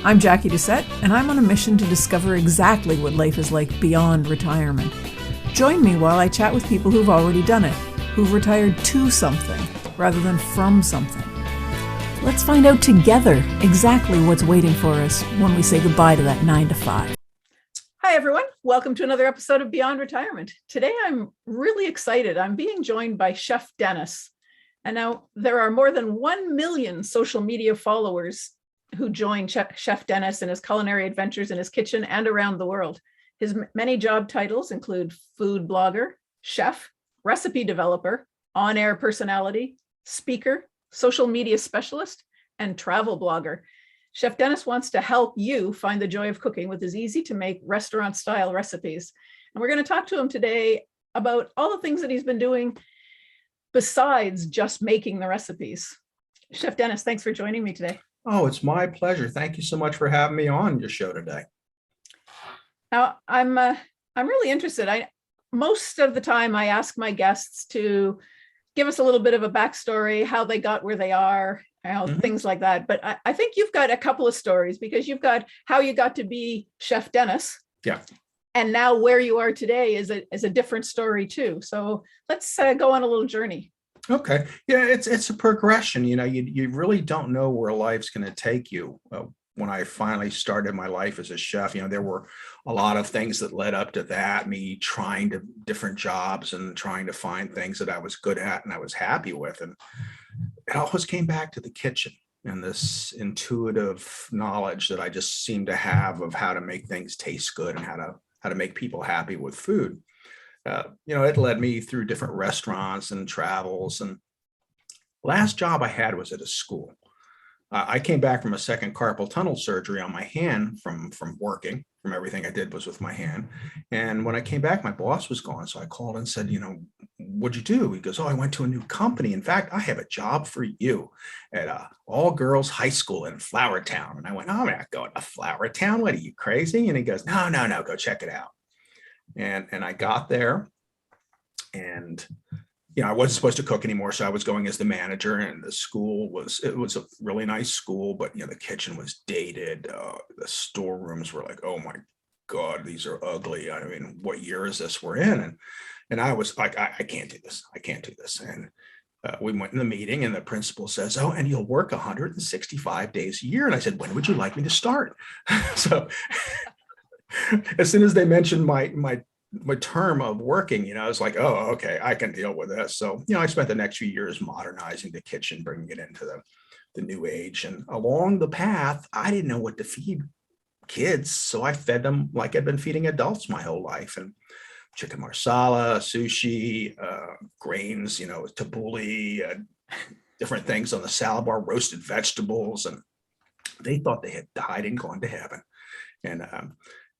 I'm Jackie Doucette, and I'm on a mission to discover exactly what life is like beyond retirement. Join me while I chat with people who've already done it, who've retired to something rather than from something. Let's find out together exactly what's waiting for us when we say goodbye to that 9 to 5. Hi, everyone. Welcome to another episode of Beyond Retirement. Today, I'm really excited. I'm being joined by Chef Dennis. And now there are more than 1 million social media followers who join Chef Dennis in his culinary adventures in his kitchen and around the world. His many job titles include food blogger, chef, recipe developer, on-air personality, speaker, social media specialist, and travel blogger. Chef Dennis wants to help you find the joy of cooking with his easy-to-make restaurant-style recipes. And we're going to talk to him today about all the things that he's been doing besides just making the recipes. Chef Dennis, thanks for joining me today. Oh, it's my pleasure. Thank you so much for having me on your show today. Now, I'm really interested. Most of the time I ask my guests to give us a little bit of a backstory, how they got where they are, things like that. But I think you've got a couple of stories, because you've got how you got to be Chef Dennis. Yeah. And now where you are today is a different story too. So let's go on a little journey. Okay. Yeah, it's a progression. You know, you really don't know where life's going to take you. When I finally started my life as a chef, there were a lot of things that led up to that, me trying to different jobs and trying to find things that I was good at and I was happy with. And it always came back to the kitchen and this intuitive knowledge that I just seemed to have of how to make things taste good and how to make people happy with food. It led me through different restaurants and travels. And last job I had was at a school. I came back from a second carpal tunnel surgery on my hand from working. From everything I did was with my hand. And when I came back, my boss was gone. So I called and said, what'd you do? He goes, oh, I went to a new company. In fact, I have a job for you at a all-girls high school in Flowertown. And I went, oh, I'm not going to Flowertown. What are you, crazy? And he goes, no, go check it out. And I got there, and I wasn't supposed to cook anymore, so I was going as the manager. And the school was a really nice school, but the kitchen was dated. The storerooms were like, oh my God, these are ugly. I mean, what year is this we're in? And I was like, I can't do this. I can't do this. And we went in the meeting, and the principal says, oh, and you'll work 165 days a year. And I said, when would you like me to start? So as soon as they mentioned my term of working, I was like, oh, okay, I can deal with this. So, I spent the next few years modernizing the kitchen, bringing it into the new age. And along the path, I didn't know what to feed kids. So I fed them like I'd been feeding adults my whole life. And chicken marsala, sushi, grains, tabbouleh, different things on the salad bar, roasted vegetables. And they thought they had died and gone to heaven.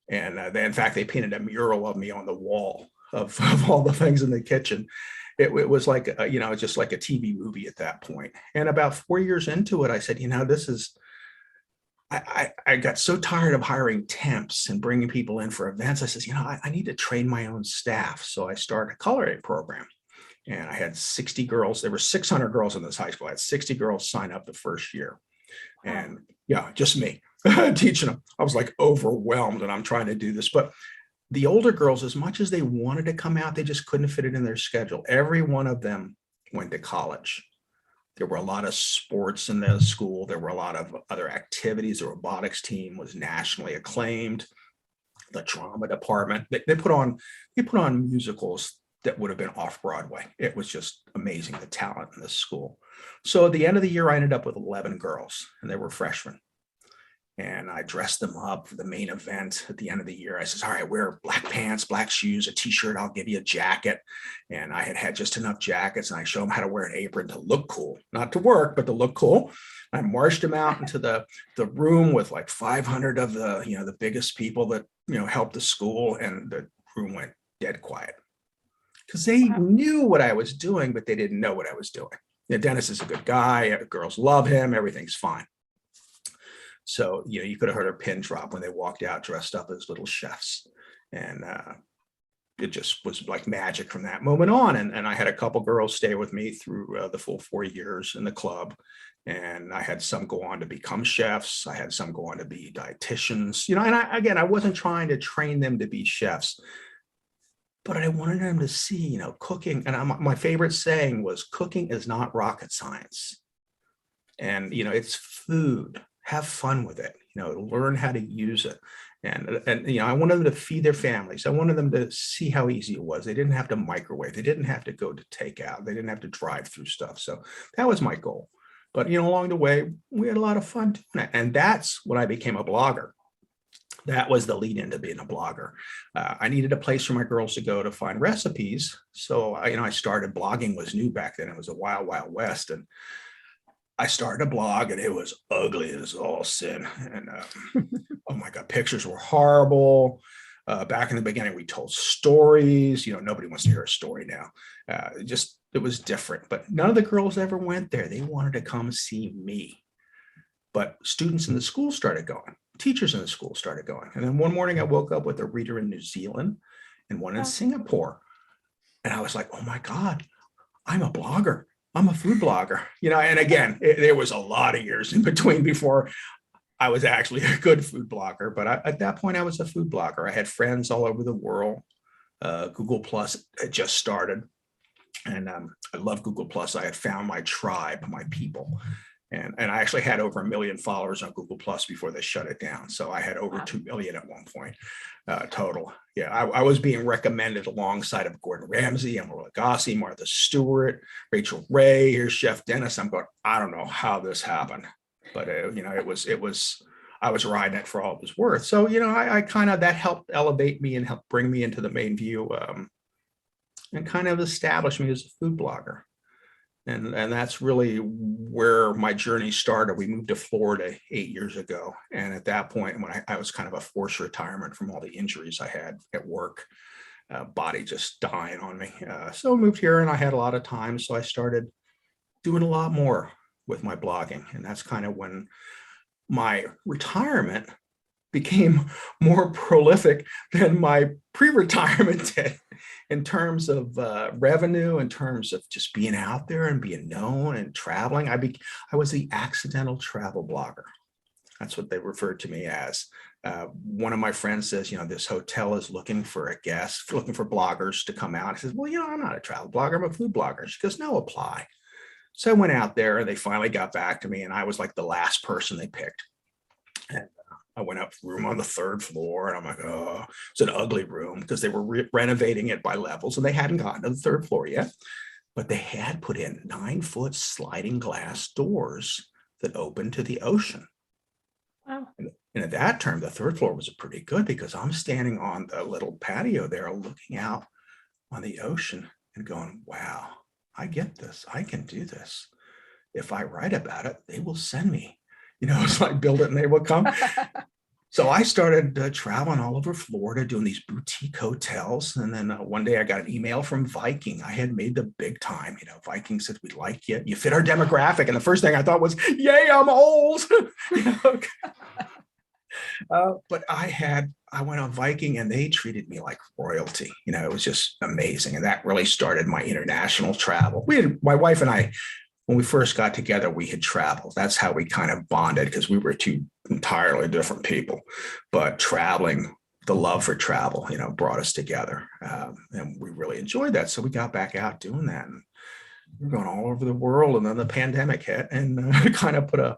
And they, in fact, they painted a mural of me on the wall of all the things in the kitchen. It was like, just like a TV movie at that point. And about 4 years into it, I said, this is, I got so tired of hiring temps and bringing people in for events. I said, I need to train my own staff. So I started a culinary program. And I had 60 girls. There were 600 girls in this high school. I had 60 girls sign up the first year. And just me teaching them. I was like overwhelmed, and I'm trying to do this. But the older girls, as much as they wanted to come out, they just couldn't fit it in their schedule. Every one of them went to college. There were a lot of sports in the school. There were a lot of other activities. The robotics team was nationally acclaimed. The drama department, they put on musicals that would have been off Broadway. It was just amazing, the talent in this school. So at the end of the year, I ended up with 11 girls, and they were freshmen. And I dressed them up for the main event at the end of the year. I says, all right, wear black pants, black shoes, a t-shirt, I'll give you a jacket. And I had just enough jackets, and I showed them how to wear an apron to look cool, not to work, but to look cool. I marched them out into the room with like 500 of the biggest people that, helped the school. And the room went dead quiet because they knew what I was doing, but they didn't know what I was doing. Dennis is a good guy. Girls love him. Everything's fine. So, you could have heard a pin drop when they walked out dressed up as little chefs. And it just was like magic from that moment on. And I had a couple girls stay with me through the full 4 years in the club. And I had some go on to become chefs. I had some go on to be dietitians, and again, I wasn't trying to train them to be chefs, but I wanted them to see, cooking. And my favorite saying was, cooking is not rocket science. And, it's food. Have fun with it, learn how to use it. And I wanted them to feed their families. I wanted them to see how easy it was. They didn't have to microwave. They didn't have to go to takeout. They didn't have to drive through stuff. So that was my goal. But, along the way, we had a lot of fun doing it. And that's when I became a blogger. That was the lead into being a blogger. I needed a place for my girls to go to find recipes. So, I started blogging. Was new back then. It was a wild, wild west. And I started a blog, and it was ugly as all sin. And oh my God, pictures were horrible. Back in the beginning, we told stories. Nobody wants to hear a story now. It was different. But none of the girls ever went there. They wanted to come see me. But students in the school started going. Teachers in the school started going. And then one morning I woke up with a reader in New Zealand and one in Singapore. And I was like, oh my God, I'm a blogger. I'm a food blogger. And again, there was a lot of years in between before I was actually a good food blogger. But at that point, I was a food blogger. I had friends all over the world. Google Plus had just started. And I love Google Plus. I had found my tribe, my people. And I actually had over 1 million followers on Google Plus before they shut it down. So I had over 2 million at one point total. Yeah, I was being recommended alongside of Gordon Ramsay, Emma Lagasse, Martha Stewart, Rachel Ray. Here's Chef Dennis. I'm going, I don't know how this happened, but it was. I was riding it for all it was worth. So I kind of, that helped elevate me and helped bring me into the main view, and kind of establish me as a food blogger. And that's really where my journey started. We moved to Florida 8 years ago. And at that point, when I was kind of a forced retirement from all the injuries I had at work, body just dying on me. So I moved here and I had a lot of time. So I started doing a lot more with my blogging. And that's kind of when my retirement became more prolific than my pre-retirement did in terms of revenue, in terms of just being out there and being known and traveling. I was the accidental travel blogger. That's what they referred to me as. One of my friends says, this hotel is looking for a guest, looking for bloggers to come out. I says, well, I'm not a travel blogger, I'm a food blogger. She goes, no, apply. So I went out there and they finally got back to me and I was like the last person they picked. And I went up room on the 3rd floor and I'm like, oh, it's an ugly room because they were renovating it by levels and they hadn't gotten to the 3rd floor yet, but they had put in 9-foot sliding glass doors that opened to the ocean. Wow. And at that time, the 3rd floor was pretty good because I'm standing on the little patio there looking out on the ocean and going, wow, I get this. I can do this. If I write about it, they will send me. It's like build it and they will come. So I started traveling all over Florida, doing these boutique hotels. And then one day I got an email from Viking. I had made the big time. Viking said, we like you. You fit our demographic. And the first thing I thought was, yay, I'm old. But I went on Viking and they treated me like royalty. It was just amazing. And that really started my international travel. My wife and I, when we first got together, we had traveled. That's how we kind of bonded because we were two entirely different people. But traveling, the love for travel, brought us together. And we really enjoyed that. So we got back out doing that. And we were going all over the world. And then the pandemic hit and kind of put a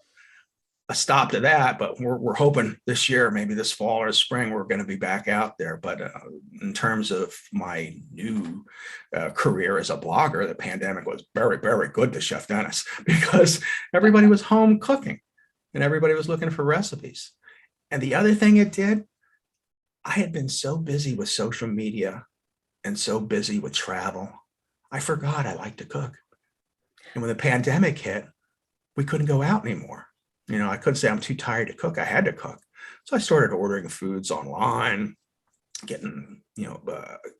stop to that. But we're hoping this year, maybe this fall or spring, we're going to be back out there. But in terms of my new career as a blogger, the pandemic was very, very good to Chef Dennis because everybody was home cooking and everybody was looking for recipes. And the other thing it did, I had been so busy with social media and so busy with travel, I forgot I like to cook. And when the pandemic hit, we couldn't go out anymore. I couldn't say I'm too tired to cook. I had to cook. So I started ordering foods online, getting,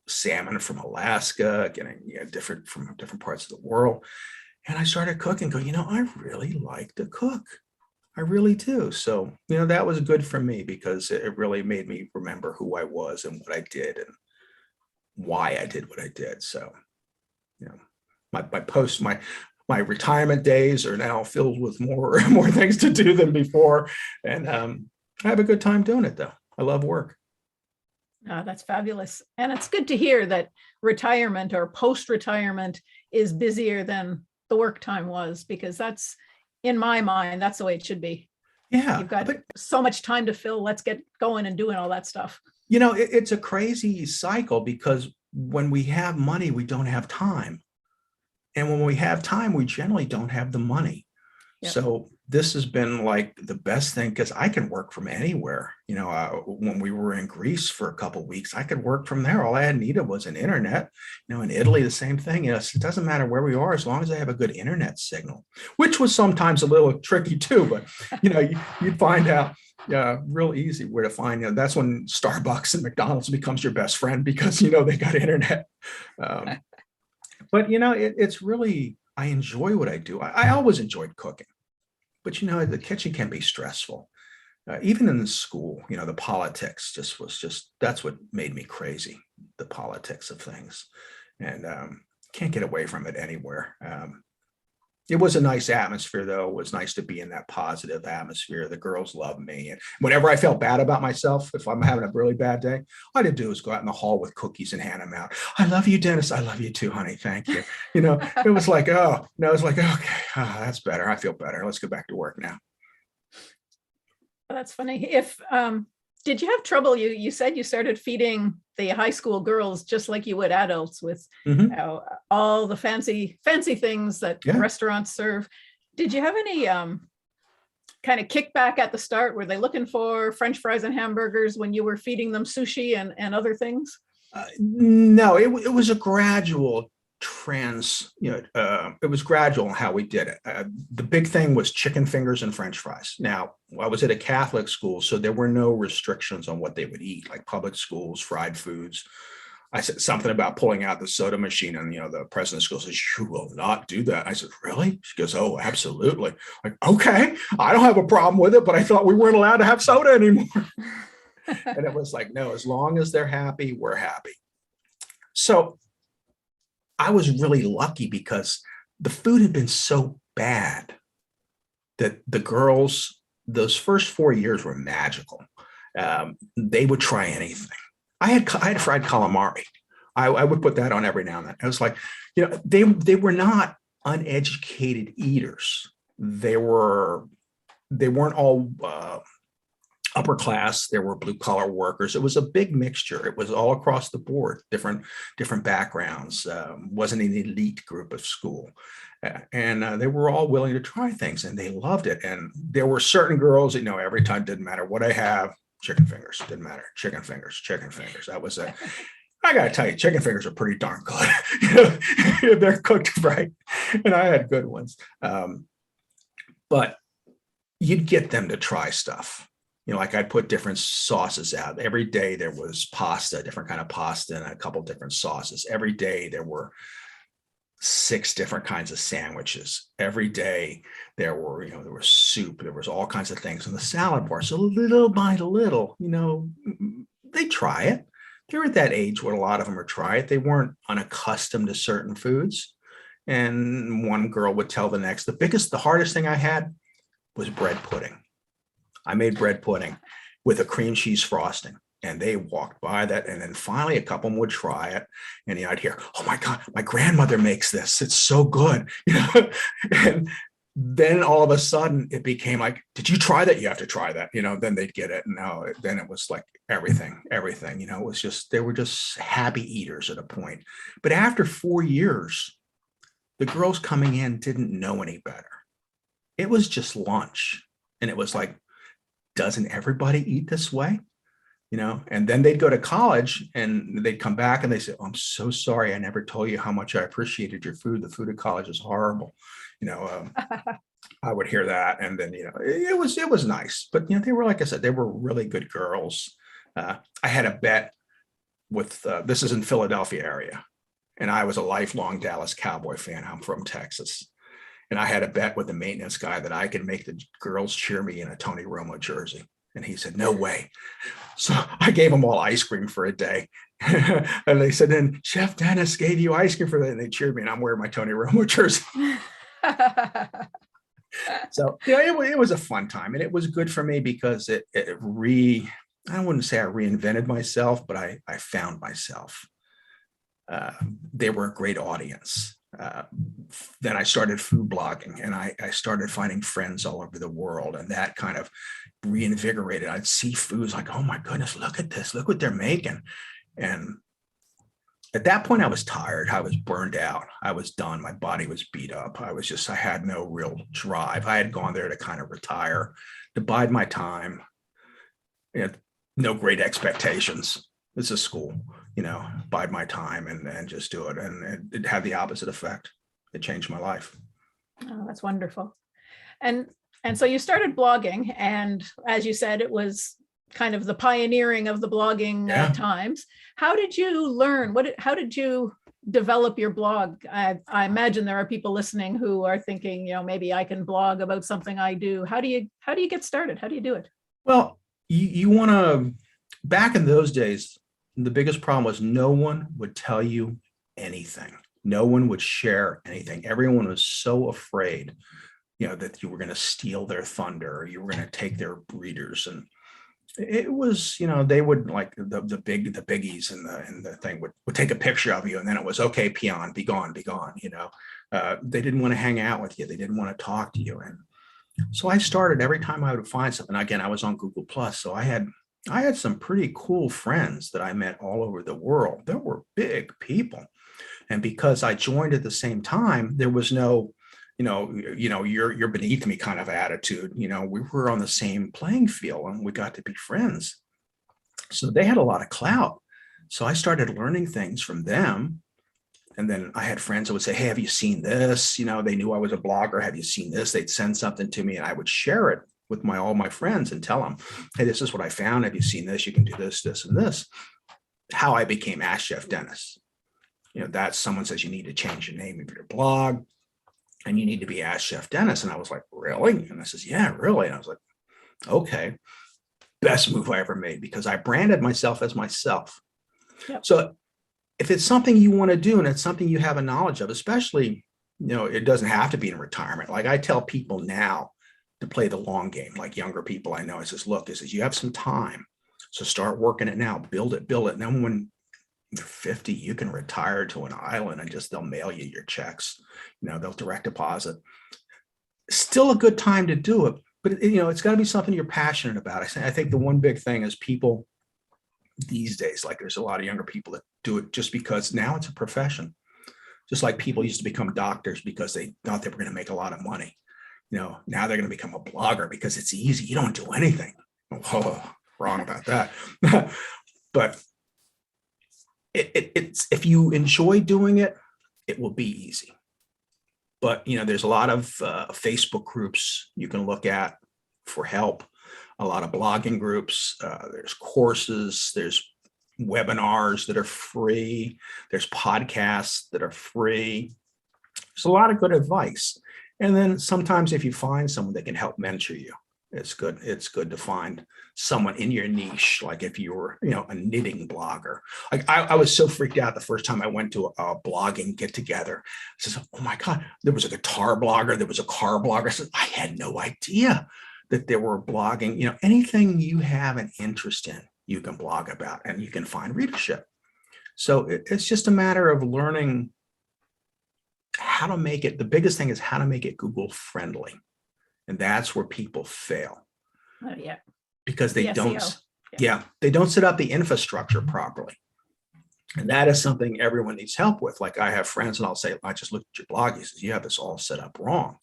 salmon from Alaska, getting different from different parts of the world. And I started cooking, I really like to cook. I really do. So, that was good for me because it really made me remember who I was and what I did. And why I did what I did. So, you know, my retirement days are now filled with more things to do than before, and I have a good time doing it though. I love work. That's fabulous. And it's good to hear that retirement or post-retirement is busier than the work time was, because that's, in my mind, that's the way it should be. Yeah, You've got but so much time to fill. Let's get going and doing all that stuff. it's a crazy cycle because when we have money, we don't have time. And when we have time, we generally don't have the money. Yep. So this has been like the best thing because I can work from anywhere. When we were in Greece for a couple of weeks, I could work from there. All I had needed was an internet. In Italy, the same thing. It doesn't matter where we are as long as I have a good internet signal, which was sometimes a little tricky too. But you'd find out real easy where to find. That's when Starbucks and McDonald's becomes your best friend because they got internet. But it's really, I enjoy what I do. I always enjoyed cooking, but the kitchen can be stressful. Even in the school, the politics that's what made me crazy. The politics of things, and can't get away from it anywhere. It was a nice atmosphere, though. It was nice to be in that positive atmosphere. The girls loved me. And whenever I felt bad about myself, if I'm having a really bad day, all I had to do was go out in the hall with cookies and hand them out. I love you, Dennis. I love you too, honey. Thank you. It was like, oh, no, it's like, okay, that's better. I feel better. Let's go back to work now. That's funny. Did you have trouble? You said you started feeding the high school girls just like you would adults with all the fancy things that restaurants serve. Did you have any kind of kickback at the start? Were they looking for French fries and hamburgers when you were feeding them sushi and other things? No, it was a gradual it was gradual in how we did it. The big thing was chicken fingers and French fries. Now, I was at a Catholic school, so there were no restrictions on what they would eat, like public schools, fried foods. I said something about pulling out the soda machine, and the president of school says, "You will not do that." I said, "Really?" She goes, "Oh, absolutely." Like, okay, I don't have a problem with it, but I thought we weren't allowed to have soda anymore. And it was like, no, as long as they're happy, we're happy. So I was really lucky because the food had been so bad that the girls, those first 4 years were magical. They would try anything. I had fried calamari. I would put that on every now and then. I was like, they were not uneducated eaters. They weren't all upper class. There were blue collar workers. It was a big mixture. It was all across the board, different backgrounds. Wasn't an elite group of school, and they were all willing to try things, and they loved it. And there were certain girls that every time, didn't matter what I have, chicken fingers, didn't matter, chicken fingers. That was it. I got to tell you, chicken fingers are pretty darn good. If they're cooked right, and I had good ones. But you'd get them to try stuff. Like I'd put different sauces out. Every day there was pasta, different kind of pasta, and a couple different sauces. Every day there were 6 different kinds of sandwiches. Every day there was soup. There was all kinds of things in the salad bar. So little by little, they try it. They're at that age where a lot of them are try it. They weren't unaccustomed to certain foods. And one girl would tell the next, the hardest thing I had was bread pudding. I made bread pudding with a cream cheese frosting, and they walked by that. And then finally a couple of them would try it, and I'd hear, "Oh my God, my grandmother makes this. It's so good." And then all of a sudden it became like, "Did you try that? You have to try that." Then they'd get it. And now then it was like everything, it was just, they were just happy eaters at a point. But after 4 years, the girls coming in didn't know any better. It was just lunch. And it was like, doesn't everybody eat this way? And then they'd go to college and they'd come back and they say, "Oh, I'm so sorry. I never told you how much I appreciated your food. The food at college is horrible." I would hear that. And then, it was nice, but, they were, like I said, they were really good girls. I had a bet with, this is in Philadelphia area, and I was a lifelong Dallas Cowboy fan. I'm from Texas. And I had a bet with the maintenance guy that I could make the girls cheer me in a Tony Romo jersey. And he said, "No way." So I gave them all ice cream for a day. And they said, then Chef Dennis gave you ice cream for that. And they cheered me, and I'm wearing my Tony Romo jersey. So, it was a fun time, and it was good for me because I wouldn't say I reinvented myself, but I found myself. They were a great audience. Then I started food blogging, and I started finding friends all over the world, and that kind of reinvigorated. I'd see foods like, oh my goodness, look at this, look what they're making. And at that point, I was tired. I was burned out. I was done. My body was beat up. I had no real drive. I had gone there to kind of retire, to bide my time. No great expectations. It's a school, bide my time and just do it. And it had the opposite effect. It changed my life. Oh, that's wonderful. And so you started blogging, and as you said, it was kind of the pioneering of the blogging times. How did you learn? How did you develop your blog? I imagine there are people listening who are thinking, maybe I can blog about something I do. How do you get started? How do you do it? Well, you want to, back in those days, the biggest problem was no one would tell you anything. No one would share anything. Everyone was so afraid, that you were going to steal their thunder, or you were going to take their breeders. And it was, they would, like the biggies and the thing would take a picture of you, and then it was, okay, peon, be gone. They didn't want to hang out with you. They didn't want to talk to you. And so I started, every time I would find something, again, I was on Google Plus. So I had some pretty cool friends that I met all over the world. There were big people. And because I joined at the same time, there was no, you're beneath me kind of attitude. We were on the same playing field, and we got to be friends. So they had a lot of clout. So I started learning things from them. And then I had friends that would say, hey, have you seen this? They knew I was a blogger. Have you seen this? They'd send something to me, and I would share it with all my friends and tell them, hey, this is what I found. Have you seen this? You can do this, this, and this. How I became Ask Chef Dennis. That someone says you need to change the name of your blog, and you need to be Ask Chef Dennis. And I was like, really? And I says, yeah, really. And I was like, okay, best move I ever made, because I branded myself as myself. Yep. So if it's something you want to do, and it's something you have a knowledge of, especially, it doesn't have to be in retirement. Like I tell people now to play the long game, like younger people I know. I says, look, you have some time. So start working it now, build it. And then when you're 50, you can retire to an island, and they'll mail you your checks. They'll direct deposit. Still a good time to do it, but it's got to be something you're passionate about. I think the one big thing is people these days, like there's a lot of younger people that do it just because now it's a profession. Just like people used to become doctors because they thought they were going to make a lot of money. Now they're going to become a blogger because it's easy. You don't do anything. Oh, wrong about that. But it's if you enjoy doing it, it will be easy. But there's a lot of Facebook groups you can look at for help, a lot of blogging groups, there's courses, there's webinars that are free, there's podcasts that are free. There's a lot of good advice. And then sometimes if you find someone that can help mentor you, it's good. It's good to find someone in your niche. Like if you were, a knitting blogger. Like I was so freaked out the first time I went to a blogging get together. I says, oh my God, there was a guitar blogger. There was a car blogger. I said, I had no idea that there were blogging, anything you have an interest in, you can blog about, and you can find readership. So it's just a matter of learning how to make it. The biggest thing is how to make it Google friendly. And that's where people fail. Oh, yeah. Because they don't set up the infrastructure properly. And that is something everyone needs help with. Like I have friends, and I'll say, I just looked at your blog. He says, you have this all set up wrong.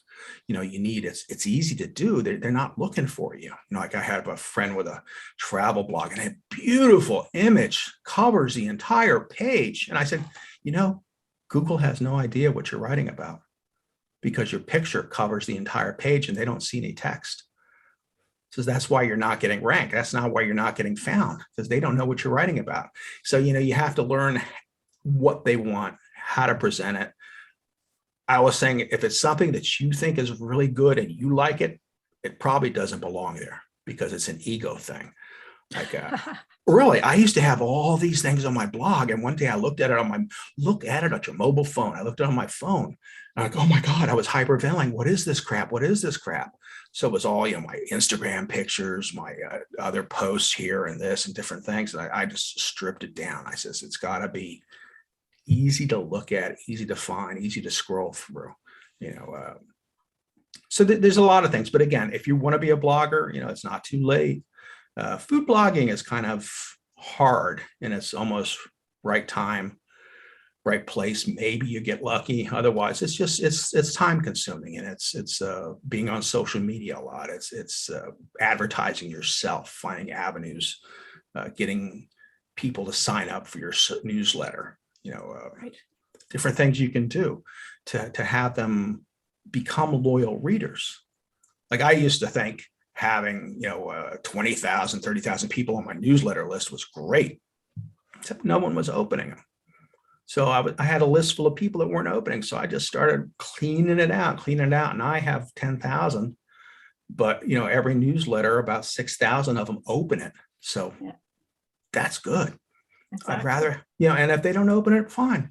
It's easy to do. They're not looking for you. Like I had a friend with a travel blog, and a beautiful image covers the entire page. And I said, Google has no idea what you're writing about, because your picture covers the entire page and they don't see any text. So that's why you're not getting ranked. That's not why you're not getting found, because they don't know what you're writing about. So, you have to learn what they want, how to present it. I was saying, if it's something that you think is really good and you like it, it probably doesn't belong there, because it's an ego thing. Like, really, I used to have all these things on my blog, and one day I looked at it on your mobile phone. I looked at it on my phone. I'm like, oh my God, I was hyperventilating. What is this crap? What is this crap? So it was all, my Instagram pictures, my other posts here and this and different things. And I just stripped it down. I says, it's got to be easy to look at, easy to find, easy to scroll through, so there's a lot of things. But again, if you want to be a blogger, it's not too late. Food blogging is kind of hard, and it's almost right time, right place. Maybe you get lucky. Otherwise, it's time consuming, and it's being on social media a lot. It's advertising yourself, finding avenues, getting people to sign up for your newsletter. Right. Different things you can do to have them become loyal readers. Like I used to think having 20,000, 30,000 people on my newsletter list was great, except no one was opening them. So I had a list full of people that weren't opening. So I just started cleaning it out. And I have 10,000, but every newsletter, about 6,000 of them open it. So that's good. Exactly. I'd rather, and if they don't open it, fine.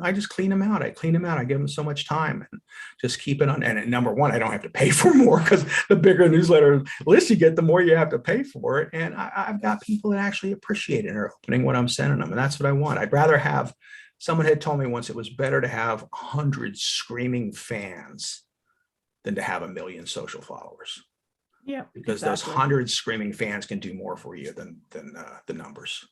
I just clean them out. I give them so much time and just keep it on. And number one, I don't have to pay for more, because the bigger newsletter list you get, the more you have to pay for it. And I've got people that actually appreciate it and are opening what I'm sending them. And that's what I want. I'd rather have, someone had told me once, it was better to have 100 screaming fans than to have 1 million social followers. Yeah, because exactly. Those 100 screaming fans can do more for you than the numbers.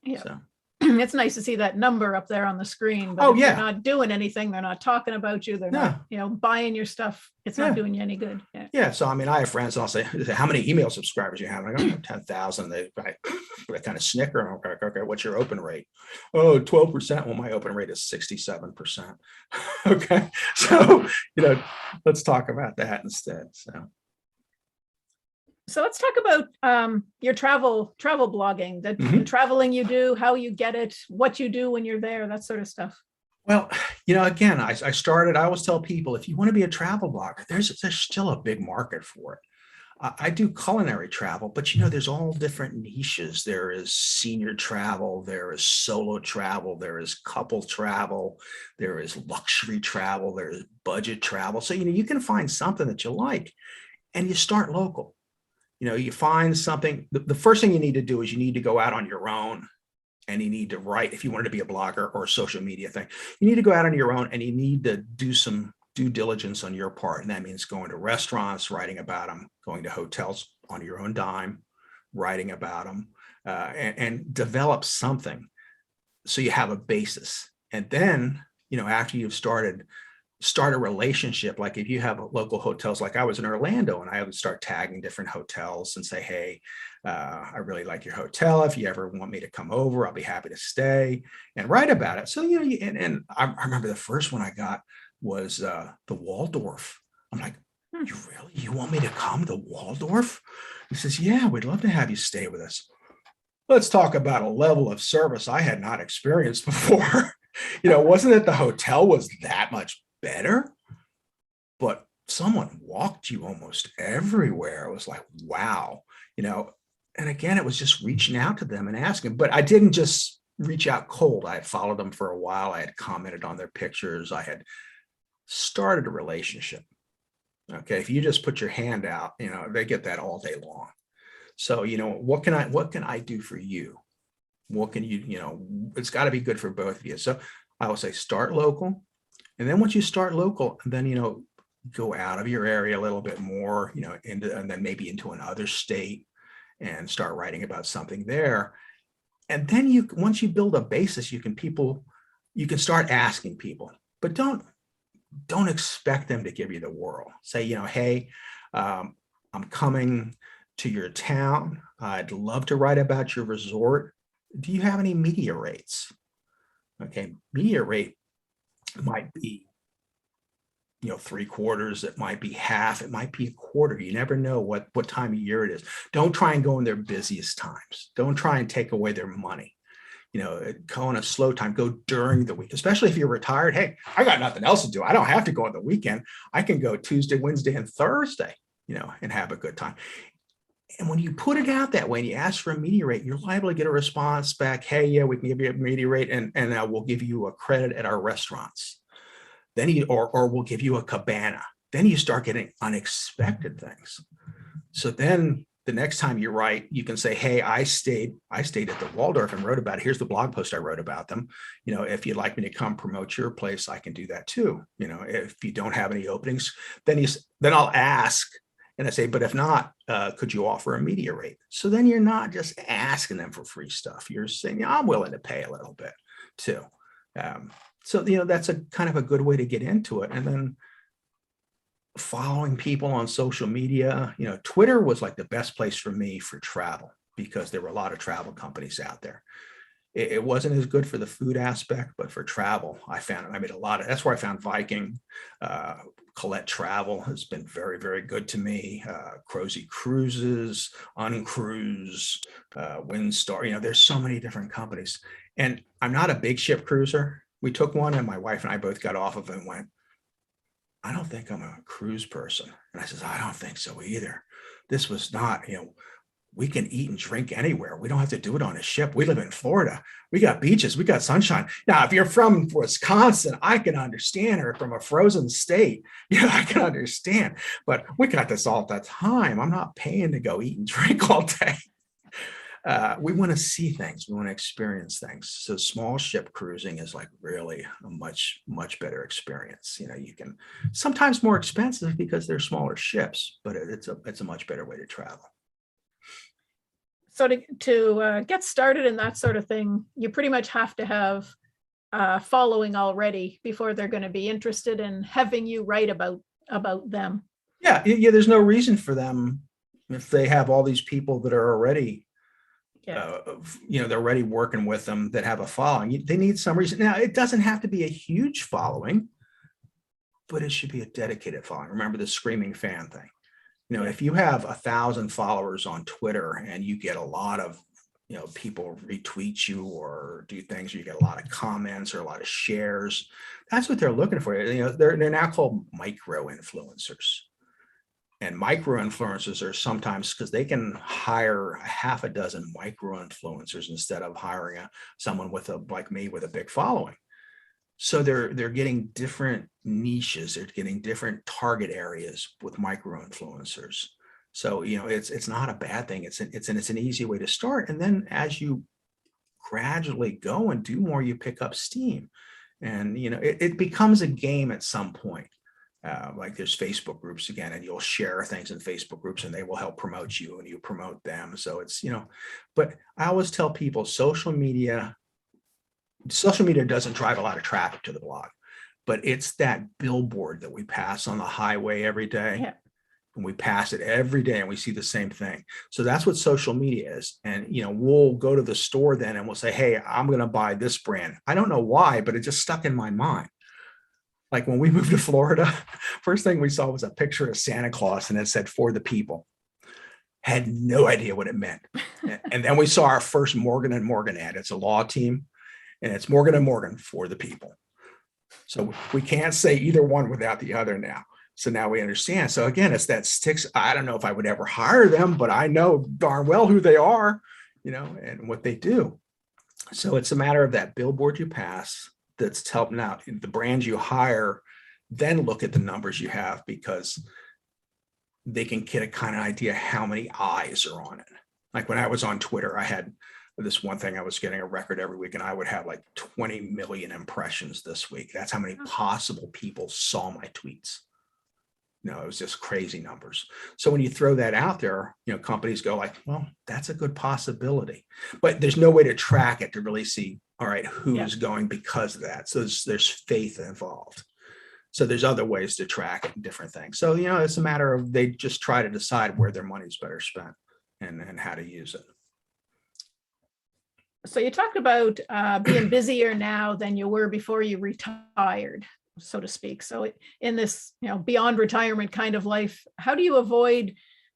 Yeah. So. It's nice to see that number up there on the screen, but if they're not doing anything, they're not talking about you, they're not, buying your stuff, it's not doing you any good. Yeah. So, I have friends, I'll say, how many email subscribers you have? I go, 10,000. They kind of snicker. I'm like, okay, what's your open rate? Oh, 12%. Well, my open rate is 67%. Okay. So, let's talk about that instead. So let's talk about your travel blogging, the traveling you do, how you get it, what you do when you're there, that sort of stuff. Well, again, I always tell people, if you want to be a travel blogger, there's still a big market for it. I do culinary travel, but there's all different niches. There is senior travel, there is solo travel, there is couple travel, there is luxury travel, there is budget travel. So, you can find something that you like, and you start local. You find something. The first thing you need to do is you need to go out on your own, and you need to write. If you wanted to be a blogger or a social media thing, you need to go out on your own, and you need to do some due diligence on your part. And that means going to restaurants, writing about them, going to hotels on your own dime, writing about them, and develop something so you have a basis. And then, after you've start a relationship. Like if you have local hotels, like I was in Orlando, and I would start tagging different hotels and say, hey, I really like your hotel. If you ever want me to come over, I'll be happy to stay, and write about it. So, and I remember the first one I got was the Waldorf. I'm like, you want me to come to Waldorf? He says, yeah, we'd love to have you stay with us. Let's talk about a level of service I had not experienced before. It wasn't that the hotel was that much better, but someone walked you almost everywhere. It was like, wow, and again, it was just reaching out to them and asking. But I didn't just reach out cold. I had followed them for a while. I had commented on their pictures. I had started a relationship. Okay. If you just put your hand out, they get that all day long. So, what can I do for you? What can you, it's got to be good for both of you. So I will say, start local. And then once you start local, then, go out of your area a little bit more, and then maybe into another state, and start writing about something there. And then once you build a basis, you can start asking people, but don't expect them to give you the world. Say, hey, I'm coming to your town. I'd love to write about your resort. Do you have any media rates? Okay. Media rate might be, 3/4. It might be half. It might be a quarter. You never know what time of year it is. Don't try and go in their busiest times. Don't try and take away their money. Go on a slow time. Go during the week, especially if you're retired. Hey, I got nothing else to do. I don't have to go on the weekend. I can go Tuesday, Wednesday, and Thursday, and have a good time. And when you put it out that way and you ask for a media rate, you're liable to get a response back. Hey, yeah, we can give you a media rate, and we'll give you a credit at our restaurants. Then or we'll give you a cabana. Then you start getting unexpected things. So then the next time you write, you can say, hey, I stayed at the Waldorf and wrote about it. Here's the blog post I wrote about them. If you'd like me to come promote your place, I can do that too. If you don't have any openings, then I'll ask. And I say, but if not, could you offer a media rate? So then you're not just asking them for free stuff. You're saying, yeah, I'm willing to pay a little bit too. So that's a kind of a good way to get into it. And then following people on social media, Twitter was like the best place for me for travel, because there were a lot of travel companies out there. It wasn't as good for the food aspect, but for travel, I made a lot of, that's where I found Viking. Colette Travel has been very, very good to me. Crozy Cruises, Uncruise, Windstar, there's so many different companies. And I'm not a big ship cruiser. We took one and my wife and I both got off of it and went, I don't think I'm a cruise person. And I says, I don't think so either. This was not, we can eat and drink anywhere. We don't have to do it on a ship. We live in Florida. We got beaches. We got sunshine. Now, if you're from Wisconsin, I can understand, or from a frozen state, I can understand. But we got this all the time. I'm not paying to go eat and drink all day. We want to see things. We want to experience things. So small ship cruising is like really a much, much better experience. You can sometimes more expensive because they're smaller ships, but it's a much better way to travel. So to get started in that sort of thing, you pretty much have to have following already before they're going to be interested in having you write about them. Yeah. There's no reason for them, if they have all these people that are already they're already working with them that have a following. They need some reason. Now, it doesn't have to be a huge following, but it should be a dedicated following. Remember the screaming fan thing. If you have 1,000 followers on Twitter and you get a lot of, people retweet you or do things, or you get a lot of comments or a lot of shares, that's what they're looking for. They're now called micro influencers. And micro influencers are sometimes, because they can hire a half a dozen micro influencers instead of hiring someone like me with a big following. So they're getting different niches. They're getting different target areas with micro influencers. So it's not a bad thing. It's an easy way to start. And then as you gradually go and do more, you pick up steam, and it becomes a game at some point. Like there's Facebook groups again, and you'll share things in Facebook groups and they will help promote you and you promote them. So it's, but I always tell people social media doesn't drive a lot of traffic to the blog, but it's that billboard that we pass on the highway every day. Yeah. And we pass it every day and we see the same thing. So that's what social media is. And, we'll go to the store then and we'll say, hey, I'm going to buy this brand. I don't know why, but it just stuck in my mind. Like when we moved to Florida, first thing we saw was a picture of Santa Claus and it said, for the people. Had no idea what it meant. And then we saw our first Morgan & Morgan ad. It's a law team and it's Morgan & Morgan, for the people. So we can't say either one without the other now. So now we understand. So again, it's that sticks. I don't know if I would ever hire them, but I know darn well who they are, and what they do. So it's a matter of that billboard you pass that's helping out. The brands you hire then look at the numbers you have, because they can get a kind of idea how many eyes are on it. Like when I was on Twitter, I had this one thing, I was getting a record every week and I would have like 20 million impressions this week. That's how many possible people saw my tweets. It was just crazy numbers. So when you throw that out there, companies go like, well, that's a good possibility, but there's no way to track it to really see, all right, who's going because of that. So there's faith involved. So there's other ways to track it and different things. So, it's a matter of, they just try to decide where their money's better spent and how to use it. So you talked about being busier now than you were before you retired, so to speak. So in this, beyond retirement kind of life, how do you avoid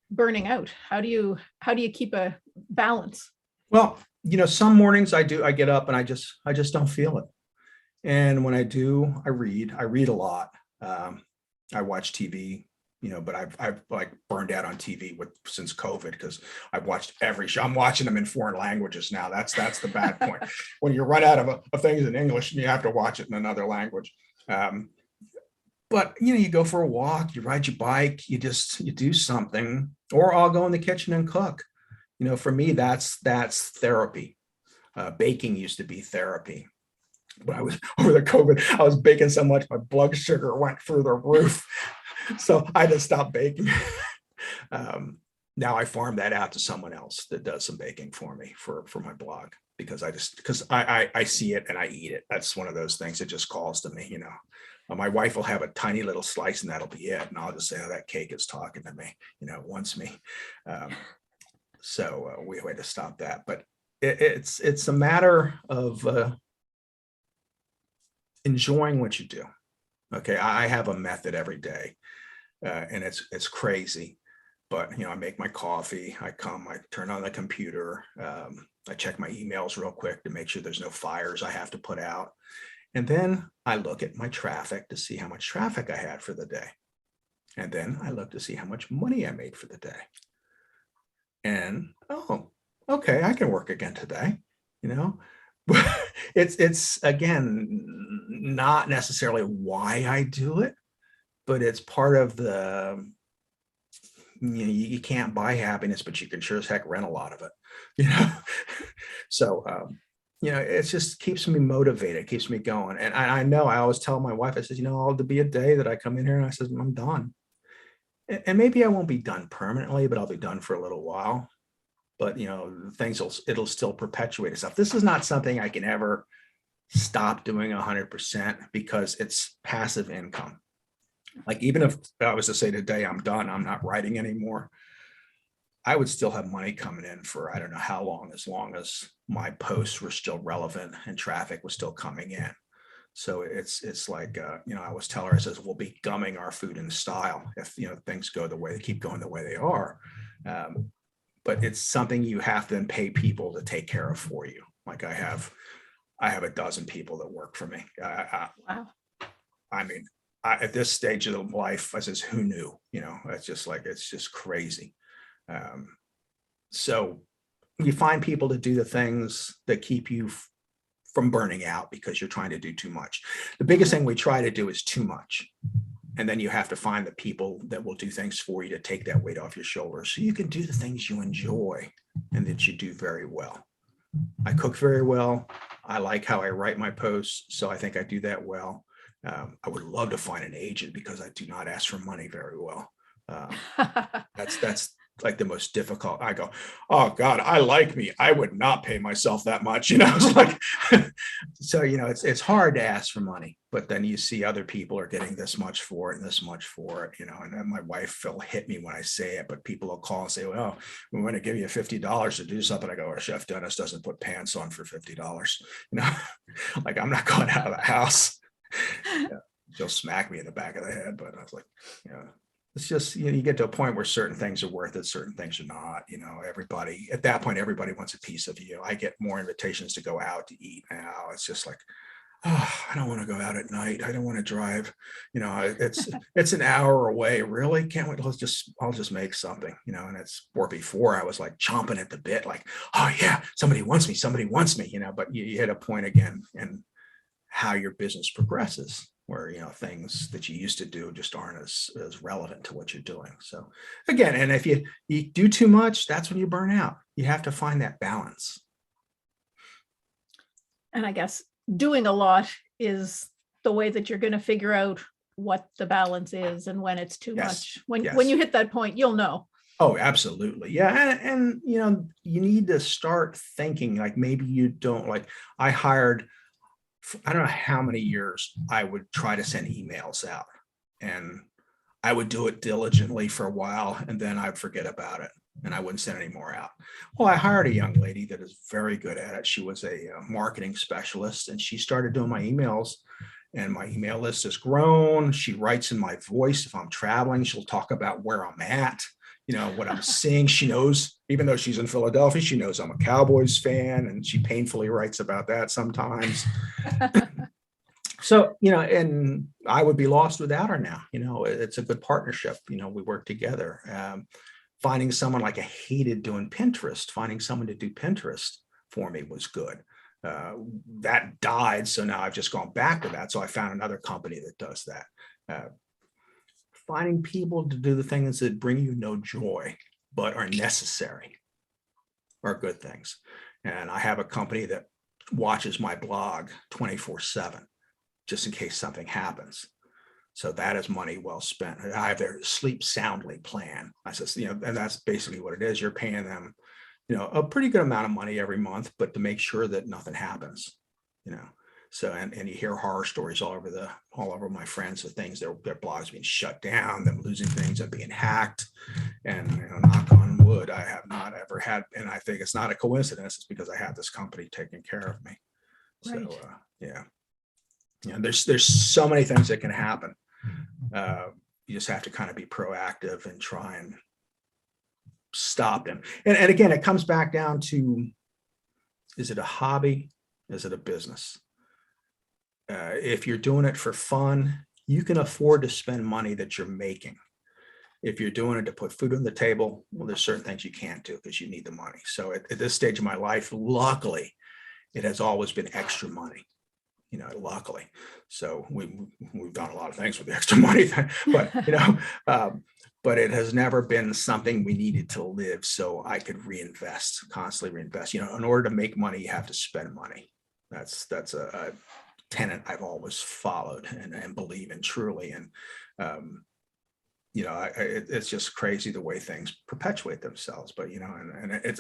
burning out? How do you keep a balance? Well, some mornings I get up and I just don't feel it. And when I do, I read a lot. I watch TV but I've like burned out on TV since COVID because I've watched every show. I'm watching them in foreign languages now. That's the bad point. When you run out of things in English, you have to watch it in another language. But you go for a walk, you ride your bike, you do something, or I'll go in the kitchen and cook. For me, that's therapy. Baking used to be therapy. But I was over the COVID, I was baking so much, my blood sugar went through the roof. So I had to stop baking. Now I farm that out to someone else that does some baking for me for my blog, because I see it and I eat it. That's one of those things that just calls to me. My wife will have a tiny little slice and that'll be it. And I'll just say, oh, that cake is talking to me, it wants me. So we had to stop that. But it's a matter of enjoying what you do. Okay, I have a method every day, and it's crazy. But I make my coffee. I turn on the computer. I check my emails real quick to make sure there's no fires I have to put out. And then I look at my traffic to see how much traffic I had for the day. And then I look to see how much money I made for the day. And, oh, okay, I can work again today, It's again, not necessarily why I do it, but it's part of the, you can't buy happiness, but you can sure as heck rent a lot of it, So, it just keeps me motivated, keeps me going. And I know I always tell my wife, I said, there'll be a day that I come in here and I said, I'm done. And maybe I won't be done permanently, but I'll be done for a little while. But, it'll still perpetuate itself. This is not something I can ever stop doing 100% because it's passive income. Like, even if I was to say today, I'm done, I'm not writing anymore, I would still have money coming in for, I don't know how long, as long as my posts were still relevant and traffic was still coming in. So it's like, I always tell her, I says, we'll be gumming our food in style if, things go the way they keep going the way they are. But it's something you have to then pay people to take care of for you. Like I have a dozen people that work for me. Wow. I mean, at this stage of life, I says, who knew? It's just crazy. So you find people to do the things that keep you from burning out because you're trying to do too much. The biggest thing we try to do is too much. And then you have to find the people that will do things for you to take that weight off your shoulders so you can do the things you enjoy and that you do very well. I cook very well. I like how I write my posts, so I think I do that well. I would love to find an agent because I do not ask for money very well. That's like the most difficult. I go, oh God, I like me. I would not pay myself that much, It's like, so, it's hard to ask for money, but then you see other people are getting this much for it and this much for it, and then my wife will hit me when I say it, but people will call and say, well, we want to give you $50 to do something. I go, our chef Dennis doesn't put pants on for $50. Like, I'm not going out of the house. She'll smack me in the back of the head, but I was like, it's just, you get to a point where certain things are worth it, certain things are not. Everybody at that point, everybody wants a piece of you. I get more invitations to go out to eat now. It's just like, oh, I don't want to go out at night. I don't want to drive. It's an hour away. Really? Can't wait. I'll just make something. And it's, or before I was like chomping at the bit, like, oh yeah, somebody wants me. But you hit a point again in how your business progresses, where things that you used to do just aren't as relevant to what you're doing. So again, and if you do too much, that's when you burn out. You have to find that balance. And I guess doing a lot is the way that you're going to figure out what the balance is and when it's too much. When you hit that point, you'll know. Oh, absolutely. Yeah. And you need to start thinking, like, maybe you don't, like, I don't know how many years I would try to send emails out, and I would do it diligently for a while, and then I'd forget about it and I wouldn't send any more out. Well, I hired a young lady that is very good at it. She was a marketing specialist, and she started doing my emails, and my email list has grown. She writes in my voice. If I'm traveling, she'll talk about where I'm at, what I'm seeing. She knows, even though she's in Philadelphia, she knows I'm a Cowboys fan, and she painfully writes about that sometimes. So, and I would be lost without her now. It's a good partnership. We work together. Finding someone, like I hated doing Pinterest, finding someone to do Pinterest for me was good. That died. So now I've just gone back to that. So I found another company that does that. Finding people to do the things that bring you no joy, but are necessary, are good things. And I have a company that watches my blog 24/7, just in case something happens. So that is money well spent. I have their sleep soundly plan. I says, and that's basically what it is. You're paying them, a pretty good amount of money every month, but to make sure that nothing happens, So, and you hear horror stories all over my friends of things, their blogs being shut down, them losing things and being hacked. And knock on wood, I have not ever had, and I think it's not a coincidence. It's because I have this company taking care of me. Right. So, yeah. There's so many things that can happen. You just have to kind of be proactive and try and stop them. And again, it comes back down to, is it a hobby? Is it a business? If you're doing it for fun, you can afford to spend money that you're making. If you're doing it to put food on the table, well, there's certain things you can't do because you need the money. So at this stage of my life, luckily, it has always been extra money. Luckily. So we've done a lot of things with the extra money, but but it has never been something we needed to live. So I could constantly reinvest. In order to make money, you have to spend money. That's a tenet I've always followed and believe in truly. And it's just crazy the way things perpetuate themselves, but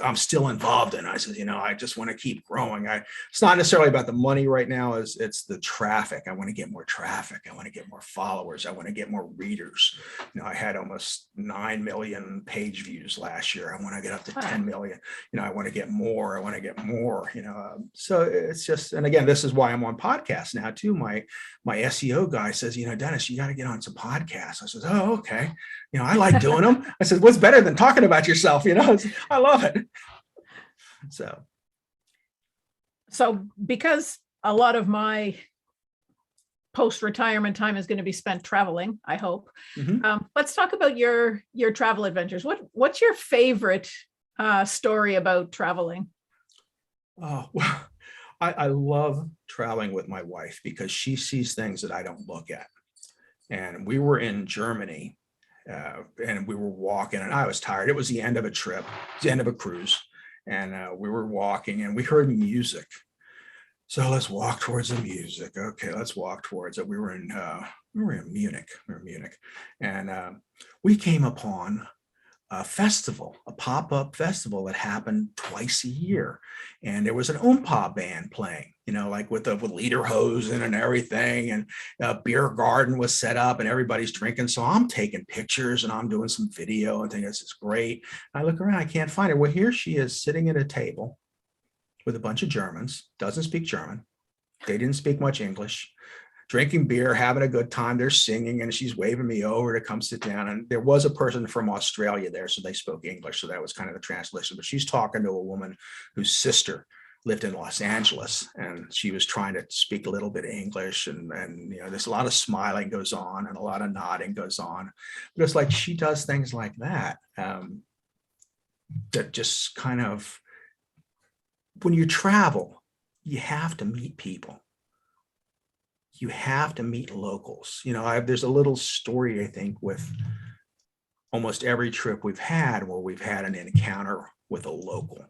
I'm still involved in it. I said, I just want to keep growing. It's not necessarily about the money right now, it's the traffic. I want to get more traffic. I want to get more followers. I want to get more readers. I had almost 9 million page views last year. I want to get up to 10 million. I want to get more. So it's just, and again, this is why I'm on podcasts now too. My SEO guy says, Dennis, you got to get on some podcasts. I said, oh, okay. I like doing them. I said, what's better than talking about yourself? I love it. So because a lot of my post-retirement time is going to be spent traveling, I hope. Mm-hmm. Let's talk about your travel adventures. What's your favorite story about traveling? Oh, well, I love traveling with my wife because she sees things that I don't look at. And we were in Germany and we were walking, and I was tired. It was the end of a trip, the end of a cruise. And we were walking and we heard music. So let's walk towards the music. Okay, let's walk towards it. We were in Munich. And we came upon a festival, a pop-up festival that happened twice a year. And there was an Oompa band playing, like with lederhosen and everything. And a beer garden was set up and everybody's drinking. So I'm taking pictures and I'm doing some video and thinking this is great. I look around, I can't find her. Well, here she is sitting at a table with a bunch of Germans, doesn't speak German. They didn't speak much English. Drinking beer, having a good time. They're singing, and she's waving me over to come sit down. And there was a person from Australia there, so they spoke English. So that was kind of the translation. But she's talking to a woman whose sister lived in Los Angeles, and she was trying to speak a little bit of English. And there's a lot of smiling goes on, and a lot of nodding goes on. But it's like she does things like that that just kind of, when you travel, you have to meet people. You have to meet locals. There's a little story, I think, with almost every trip we've had where we've had an encounter with a local.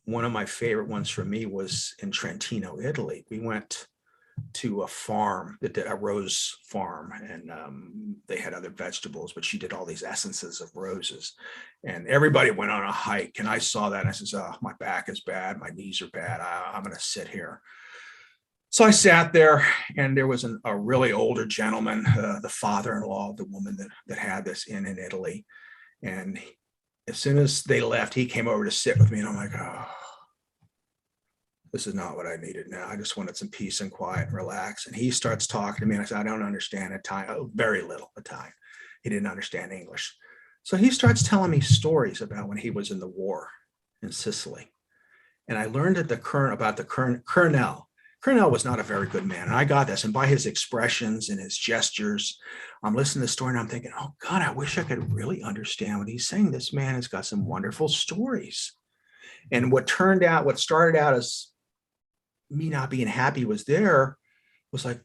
One of my favorite ones for me was in Trentino, Italy. We went to a farm that did a rose farm, and they had other vegetables, but she did all these essences of roses. And everybody went on a hike, and I saw that and I says, oh, my back is bad, my knees are bad, I'm going to sit here. So I sat there, and there was a really older gentleman, the father-in-law of the woman that had this in Italy. And as soon as they left, he came over to sit with me, and I'm like, oh, this is not what I needed now. I just wanted some peace and quiet and relax. And he starts talking to me, and I said, I don't understand Italian, very little Italian. He didn't understand English. So he starts telling me stories about when he was in the war in Sicily. And I learned about the colonel. Colonel was not a very good man. And I got this. And by his expressions and his gestures, I'm listening to the story and I'm thinking, oh God, I wish I could really understand what he's saying. This man has got some wonderful stories. And what started out as me not being happy was like,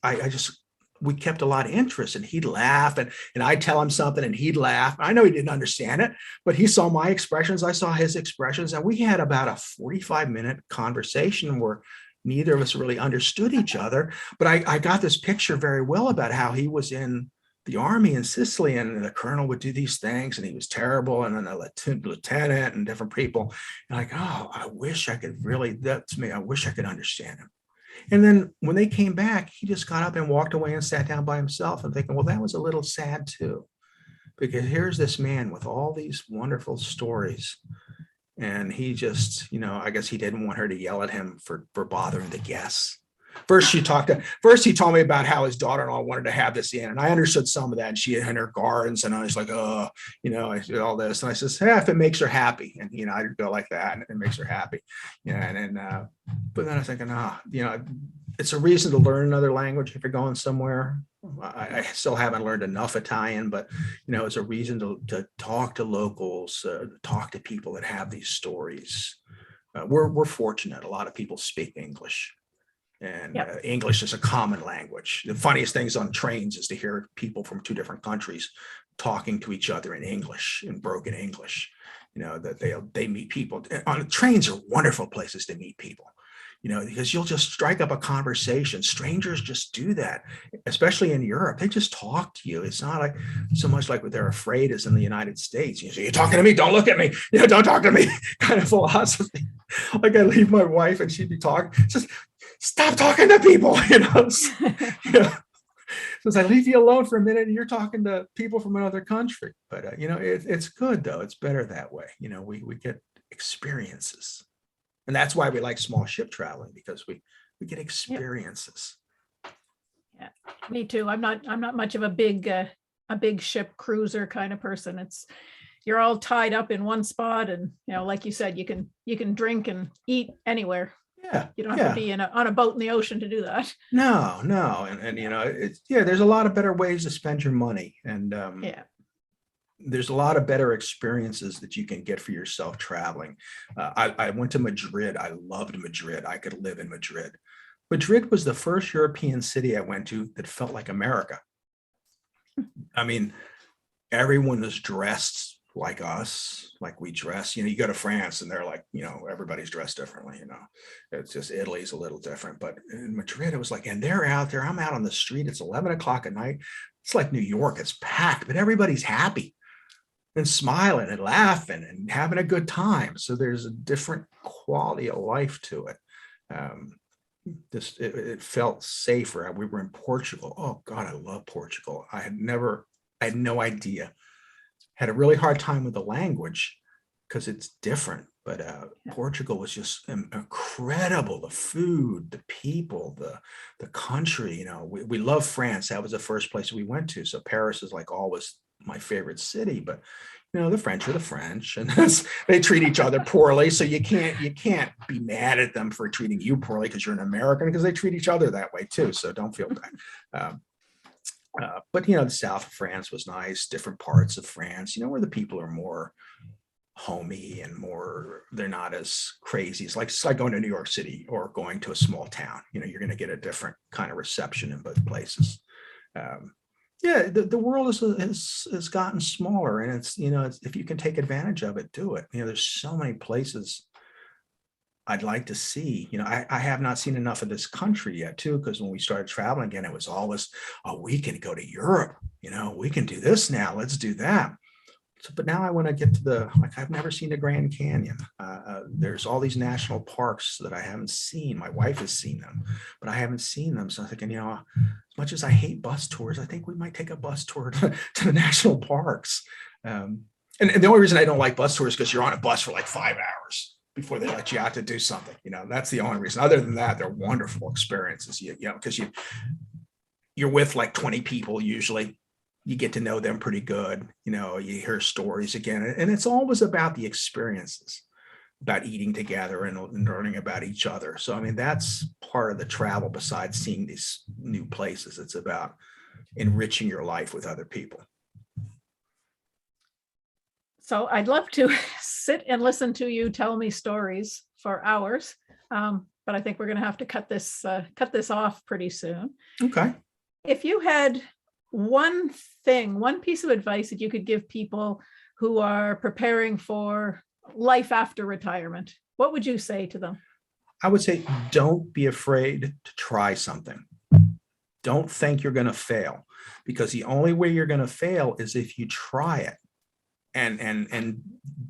we kept a lot of interest, and he'd laugh and I'd tell him something and he'd laugh. I know he didn't understand it, but he saw my expressions. I saw his expressions, and we had about a 45-minute conversation where neither of us really understood each other. But I got this picture very well about how he was in the army in Sicily, and the colonel would do these things and he was terrible. And then a lieutenant and different people. And like, oh, that's me. I wish I could understand him. And then when they came back, he just got up and walked away and sat down by himself. And thinking, well, that was a little sad too, because here's this man with all these wonderful stories. And he just, I guess he didn't want her to yell at him for bothering the guests. First, he told me about how his daughter-in-law wanted to have this in, and I understood some of that. And she had in her gardens, and I was like, oh, I did all this, and I says, if it makes her happy, and I'd go like that, and it makes her happy, but then I was thinking, it's a reason to learn another language if you're going somewhere. I still haven't learned enough Italian, but it's a reason to talk to locals, talk to people that have these stories. We're fortunate; a lot of people speak English. And yep. English is a common language. The funniest things on trains is to hear people from two different countries talking to each other in English, in broken English. That they meet people. On trains are wonderful places to meet people. Because you'll just strike up a conversation. Strangers just do that, especially in Europe. They just talk to you. It's not like so much like what they're afraid is in the United States. You're talking to me, don't look at me, don't talk to me, kind of philosophy. Like I leave my wife and she'd be talking, just stop talking to people, Since I leave you alone for a minute and you're talking to people from another country. But it's good though. It's better that way. We get experiences. And that's why we like small ship traveling, because we get experiences. Yeah, me too. I'm not much of a big ship cruiser kind of person. You're all tied up in one spot, and like you said, you can drink and eat anywhere. Yeah, you don't have to be on a boat in the ocean to do that. No, and there's a lot of better ways to spend your money, and there's a lot of better experiences that you can get for yourself traveling. I went to Madrid. I loved Madrid. I could live in Madrid. Madrid was the first European city I went to that felt like America. I mean, everyone was dressed like us, like we dress. You go to France and they're like, everybody's dressed differently. It's just Italy's a little different. But in Madrid, it was like, and they're out there. I'm out on the street. It's 11 o'clock at night. It's like New York. It's packed, but everybody's happy and smiling and laughing and having a good time. So there's a different quality of life to it. It felt safer. We were in Portugal. Oh God, I love Portugal. I had no idea. Had a really hard time with the language because it's different. But Portugal was just incredible. The food, the people, the country. We love France. That was the first place we went to. So Paris is like always my favorite city, but the French are the French, and they treat each other poorly. So you can't be mad at them for treating you poorly because you're an American, because they treat each other that way too. So don't feel bad. But the south of France was nice. Different parts of France, where the people are more homey and they're not as crazy. It's like going to New York City or going to a small town. You're going to get a different kind of reception in both places. The world has gotten smaller, and it's if you can take advantage of it, do it. There's so many places I'd like to see. I have not seen enough of this country yet too, because when we started traveling again, it was always, we can go to Europe, we can do this now, let's do that. But now I want to get to I've never seen the Grand Canyon. There's all these national parks that I haven't seen. My wife has seen them, but I haven't seen them. So I'm thinking, as much as I hate bus tours, I think we might take a bus tour to the national parks. And the only reason I don't like bus tours is because you're on a bus for like 5 hours before they let you out to do something. That's the only reason. Other than that, they're wonderful experiences. Because you're with like 20 people usually. You get to know them pretty good. You hear stories again, and it's always about the experiences. about eating together and learning about each other. So, I mean, that's part of the travel besides seeing these new places. It's about enriching your life with other people. So I'd love to sit and listen to you tell me stories for hours, but I think we're going to have to cut this off pretty soon. Okay. If you had one piece of advice that you could give people who are preparing for life after retirement, what would you say to them? I would say, don't be afraid to try something. Don't think you're going to fail, because the only way you're going to fail is if you try it. And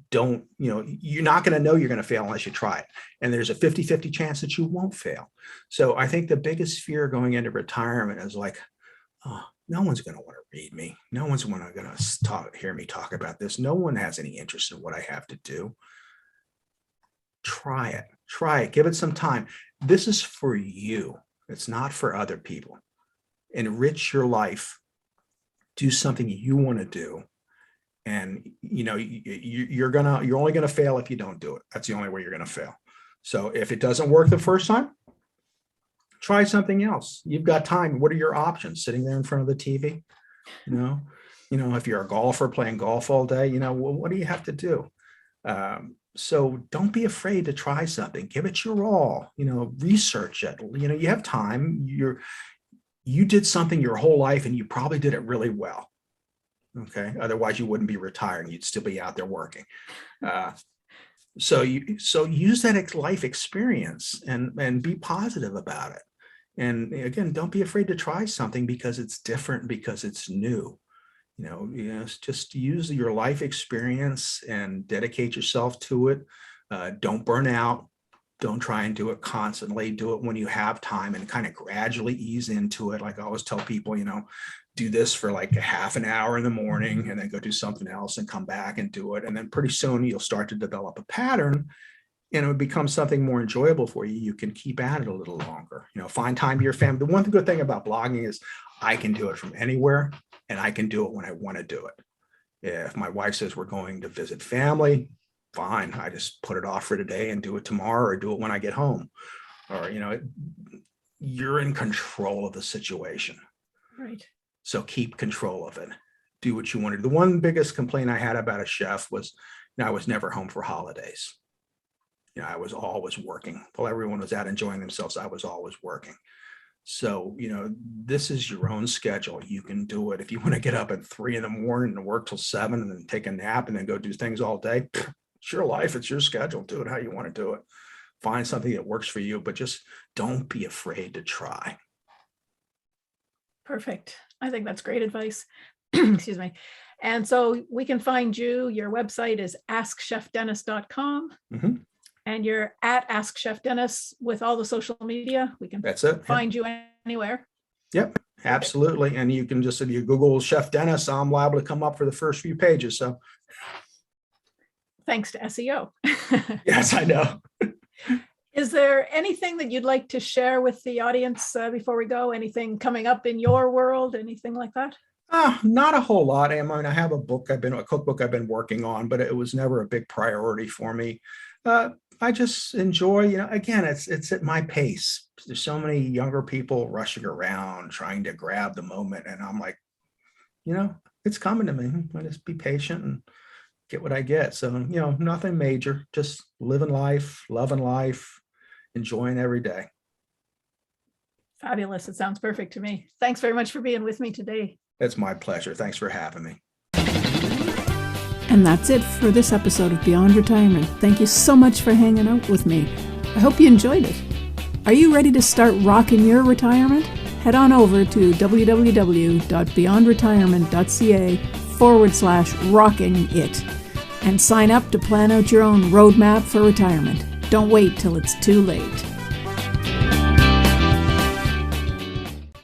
don't, you're not going to know you're going to fail unless you try it. And there's a 50-50 chance that you won't fail. So I think the biggest fear going into retirement is like, oh, no one's going to want to read me. No one's going to hear me talk about this. No one has any interest in what I have to do. Try it. Give it some time. This is for you. It's not for other people. Enrich your life. Do something you want to do. And you're only gonna fail if you don't do it. That's the only way you're gonna fail. So if it doesn't work the first time, try something else. You've got time. What are your options? Sitting there in front of the TV? If you're a golfer playing golf all day, what do you have to do? So don't be afraid to try something. Give it your all. Research it. You have time. You did something your whole life, and you probably did it really well. Okay. Otherwise you wouldn't be retiring. You'd still be out there working. So use that life experience and be positive about it. And again, don't be afraid to try something because it's different, because it's new. Just use your life experience and dedicate yourself to it. Don't burn out. Don't try and do it constantly. Do it when you have time and kind of gradually ease into it. Like I always tell people, do this for like a half an hour in the morning and then go do something else and come back and do it. And then pretty soon you'll start to develop a pattern and it would become something more enjoyable for you. You can keep at it a little longer, find time to your family. The one good thing about blogging is I can do it from anywhere and I can do it when I want to do it. If my wife says we're going to visit family, fine. I just put it off for today and do it tomorrow, or do it when I get home. Or, you're in control of the situation. Right. So keep control of it. Do what you want to do. The one biggest complaint I had about a chef was I was never home for holidays. I was always working. While everyone was out enjoying themselves, I was always working. So, this is your own schedule. You can do it. If you want to get up at 3 a.m. and work till 7 and then take a nap and then go do things all day, it's your life. It's your schedule. Do it how you want to do it. Find something that works for you, but just don't be afraid to try. Perfect. I think that's great advice. Excuse me. And so we can find you. Your website is askchefdennis.com. Mm-hmm. And you're at Ask Chef Dennis with all the social media. We can find you anywhere. Yep, absolutely. And you can just, if you Google Chef Dennis, I'm liable to come up for the first few pages. So thanks to SEO. Yes, I know. Is there anything that you'd like to share with the audience before we go? Anything coming up in your world? Anything like that? Not a whole lot. I have a cookbook I've been working on, but it was never a big priority for me. I just enjoy, again, it's at my pace. There's so many younger people rushing around trying to grab the moment. And I'm like, it's coming to me. I just be patient and get what I get. So, nothing major, just living life, loving life, enjoying every day. Fabulous. It sounds perfect to me. Thanks very much for being with me today. It's my pleasure. Thanks for having me. And that's it for this episode of Beyond Retirement. Thank you so much for hanging out with me. I hope you enjoyed it. Are you ready to start rocking your retirement? Head on over to www.beyondretirement.ca/rocking it and sign up to plan out your own roadmap for retirement. Don't wait till it's too late.